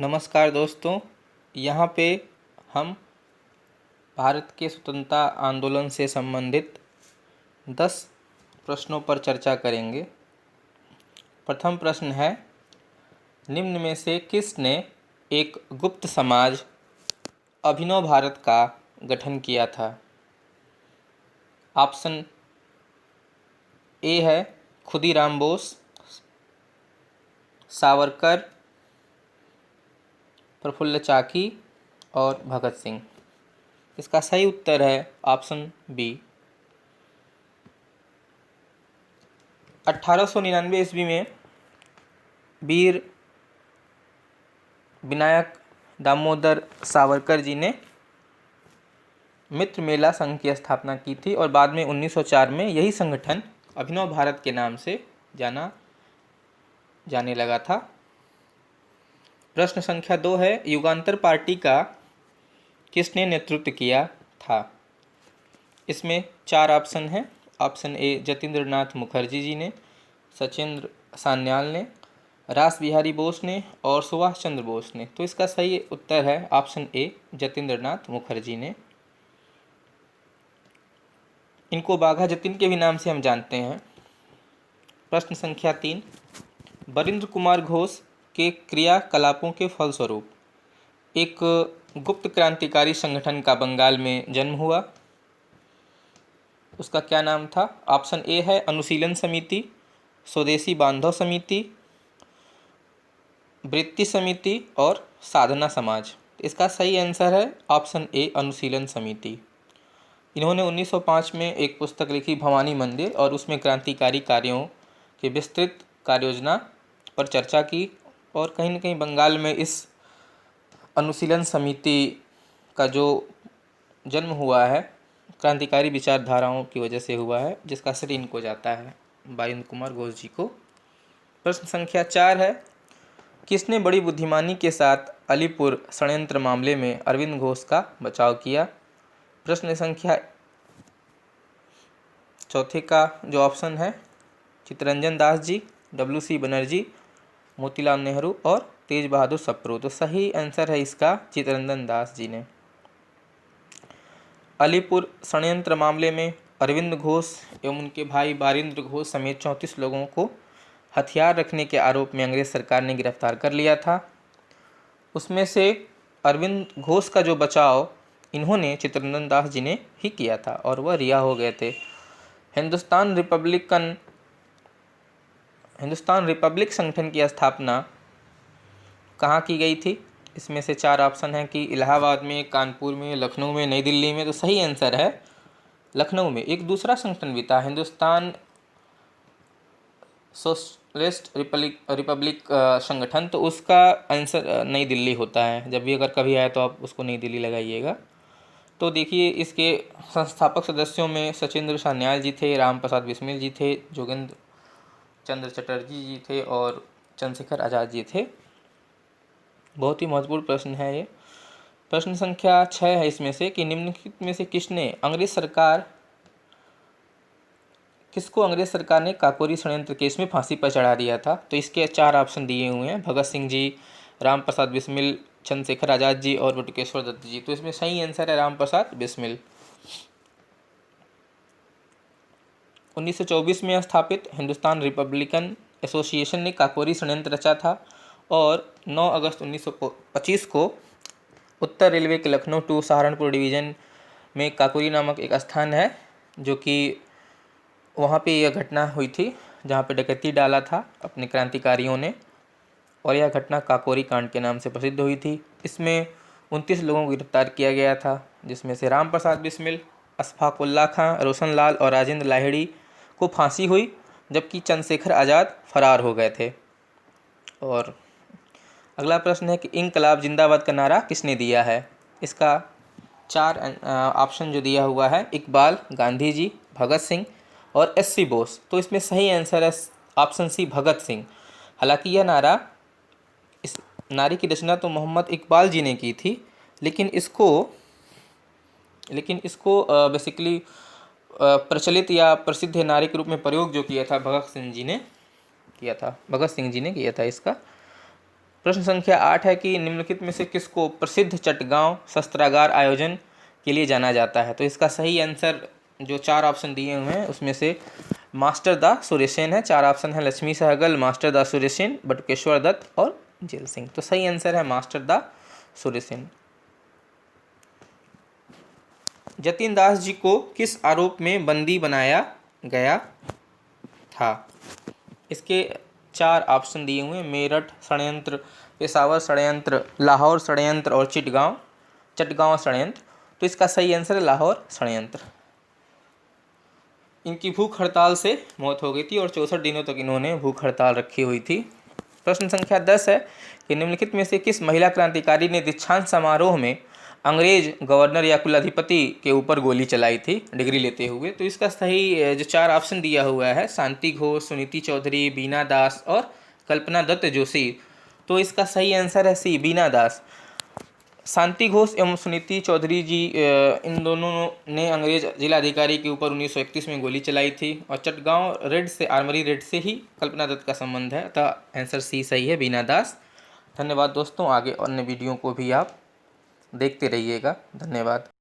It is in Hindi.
नमस्कार दोस्तों। यहाँ पे हम भारत के स्वतंत्रता आंदोलन से संबंधित 10 प्रश्नों पर चर्चा करेंगे। प्रथम प्रश्न है, निम्न में से किसने एक गुप्त समाज अभिनव भारत का गठन किया था? ऑप्शन ए है खुदीराम बोस, सावरकर, प्रफुल्ल चाकी और भगत सिंह। इसका सही उत्तर है ऑप्शन बी। 1899 ईस्वी में वीर विनायक दामोदर सावरकर जी ने मित्र मेला संघ की स्थापना की थी और बाद में 1904 में यही संगठन अभिनव भारत के नाम से जाने लगा था। प्रश्न संख्या 2 है, युगांतर पार्टी का किसने नेतृत्व किया था? इसमें 4 ऑप्शन हैं। ऑप्शन ए जतीन्द्र नाथ मुखर्जी जी ने, सचिंद्र सान्याल ने, रास बिहारी बोस ने और सुभाष चंद्र बोस ने। तो इसका सही उत्तर है ऑप्शन ए जतीन्द्र नाथ मुखर्जी ने। इनको बाघा जतिन के भी नाम से हम जानते हैं। प्रश्न संख्या 3, बरिंद्र कुमार घोष के क्रियाकलापों के फलस्वरूप एक गुप्त क्रांतिकारी संगठन का बंगाल में जन्म हुआ। उसका क्या नाम था? ऑप्शन ए है अनुशीलन समिति, स्वदेशी बांधव समिति, वृत्ति समिति और साधना समाज। इसका सही आंसर है ऑप्शन ए अनुशीलन समिति। इन्होंने 1905 में एक पुस्तक लिखी भवानी मंदिर और उसमें क्रांतिकारी कार्यों की विस्तृत कार्ययोजना पर चर्चा की और कहीं न कहीं बंगाल में इस अनुशीलन समिति का जो जन्म हुआ है क्रांतिकारी विचारधाराओं की वजह से हुआ है, जिसका श्रेय इनको जाता है, बरिंद्र कुमार घोष जी को। प्रश्न संख्या 4 है, किसने बड़ी बुद्धिमानी के साथ अलीपुर षड्यंत्र मामले में अरविंद घोष का बचाव किया? प्रश्न संख्या चौथे का जो ऑप्शन है, चित्तरंजन दास जी, WC बनर्जी, मोतीलाल नेहरू और तेज बहादुर सप्रू। तो सही आंसर है इसका चित्तरंजन दास जी ने। अलीपुर षड्यंत्र मामले में अरविंद घोष एवं उनके भाई बारिंद्र घोष समेत 34 लोगों को हथियार रखने के आरोप में अंग्रेज सरकार ने गिरफ्तार कर लिया था। उसमें से अरविंद घोष का जो बचाव इन्होंने चित्तरंजन दास जी ने ही किया था और वह रिहा हो गए थे। हिंदुस्तान रिपब्लिक संगठन की स्थापना कहाँ की गई थी? इसमें से 4 ऑप्शन हैं कि इलाहाबाद में, कानपुर में, लखनऊ में, नई दिल्ली में। तो सही आंसर है लखनऊ में। एक दूसरा संगठन भी था, हिंदुस्तान सोशलिस्ट रिपब्लिक संगठन, तो उसका आंसर नई दिल्ली होता है। जब भी अगर कभी आए तो आप उसको नई दिल्ली लगाइएगा। तो देखिए, इसके संस्थापक सदस्यों में सचिंद्र सान्याल जी थे, राम प्रसाद बिस्मिल जी थे, जोगेंद्र चंद्र चटर्जी जी थे और चंद्रशेखर आज़ाद जी थे। बहुत ही महत्वपूर्ण प्रश्न है ये। प्रश्न संख्या 6 है इसमें से कि निम्नलिखित में से किसको अंग्रेज सरकार ने काकोरी षड्यंत्र केस में फांसी पर चढ़ा दिया था? तो इसके 4 ऑप्शन दिए हुए हैं, भगत सिंह जी, राम प्रसाद बिस्मिल, चंद्रशेखर आज़ाद जी और बटुकेश्वर दत्त जी। तो इसमें सही आंसर है राम प्रसाद बिस्मिल। 1924 में स्थापित हिंदुस्तान रिपब्लिकन एसोसिएशन ने काकोरी षड्यंत्र रचा था और 9 अगस्त 1925 को उत्तर रेलवे के लखनऊ टू सहारनपुर डिवीज़न में काकोरी नामक एक स्थान है, जो कि वहाँ पे यह घटना हुई थी जहाँ पे डकैती डाला था अपने क्रांतिकारियों ने, और यह घटना काकोरी कांड के नाम से प्रसिद्ध हुई थी। इसमें 29 लोगों को गिरफ्तार किया गया था, जिसमें से राम प्रसाद बिस्मिल, अशफाक उल्लाह खां, रोशन लाल और राजेंद्र लाहिड़ी को फांसी हुई, जबकि चंद्रशेखर आज़ाद फरार हो गए थे। और अगला प्रश्न है कि इंकलाब जिंदाबाद का नारा किसने दिया है? इसका 4 ऑप्शन जो दिया हुआ है, इकबाल, गांधी जी, भगत सिंह और SC बोस। तो इसमें सही आंसर है ऑप्शन सी भगत सिंह। हालांकि यह नारा, इस नारे की रचना तो मोहम्मद इकबाल जी ने की थी, लेकिन इसको बेसिकली प्रचलित या प्रसिद्ध नारे के रूप में प्रयोग जो किया था भगत सिंह जी ने किया था इसका। प्रश्न संख्या 8 है कि निम्नलिखित में से किसको प्रसिद्ध चटगांव शस्त्रागार आयोजन के लिए जाना जाता है। तो इसका सही आंसर जो 4 ऑप्शन दिए हुए हैं उसमें से मास्टर दा सुरेसेन है। 4 ऑप्शन है लक्ष्मी सहगल, मास्टर दा सुरेसेन, बटुकेश्वर दत्त और जेल सिंह। तो सही आंसर है मास्टर दा सुरेसेन। जतिन दास जी को किस आरोप में बंदी बनाया गया था। इसके 4 ऑप्शन दिए हुए हैं, मेरठ षड्यंत्र, पेशावर षड्यंत्र, लाहौर षड्यंत्र और चटगांव षड्यंत्र। तो इसका सही आंसर है लाहौर षड्यंत्र। इनकी भूख हड़ताल से मौत हो गई थी और 64 दिनों तक इन्होंने भूख हड़ताल रखी हुई थी। प्रश्न संख्या 10 है कि निम्नलिखित में से किस महिला क्रांतिकारी ने दीक्षांत समारोह में अंग्रेज गवर्नर या कुलाधिपति के ऊपर गोली चलाई थी डिग्री लेते हुए। तो इसका सही जो 4 ऑप्शन दिया हुआ है, शांति घोष, सुनीति चौधरी, बीना दास और कल्पना दत्त जोशी। तो इसका सही आंसर है सी, बीना दास। शांति घोष एवं सुनीति चौधरी जी इन दोनों ने अंग्रेज जिलाधिकारी के ऊपर 1931 में गोली चलाई थी। और चटगांव रेड से, आर्मरी रेड से ही कल्पना दत्त का संबंध है। अतः आंसर सी सही है, बीना दास। धन्यवाद दोस्तों, आगे अन्य वीडियो को भी आप देखते रहिएगा। धन्यवाद।